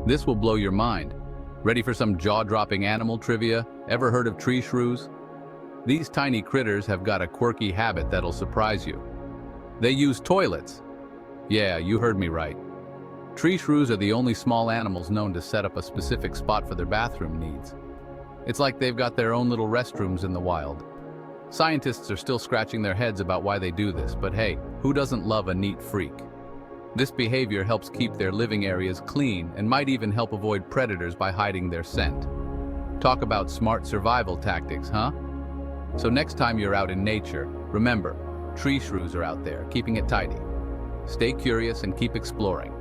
This will blow your mind. Ready for some jaw-dropping animal trivia? Ever heard of tree shrews? These tiny critters have got a quirky habit that'll surprise you. They use toilets. Yeah, you heard me right. Tree shrews are the only small animals known to set up a specific spot for their bathroom needs. It's like they've got their own little restrooms in the wild. Scientists are still scratching their heads about why they do this, but hey, who doesn't love a neat freak? This behavior helps keep their living areas clean and might even help avoid predators by hiding their scent. Talk about smart survival tactics, huh? So next time you're out in nature, remember, tree shrews are out there, keeping it tidy. Stay curious and keep exploring.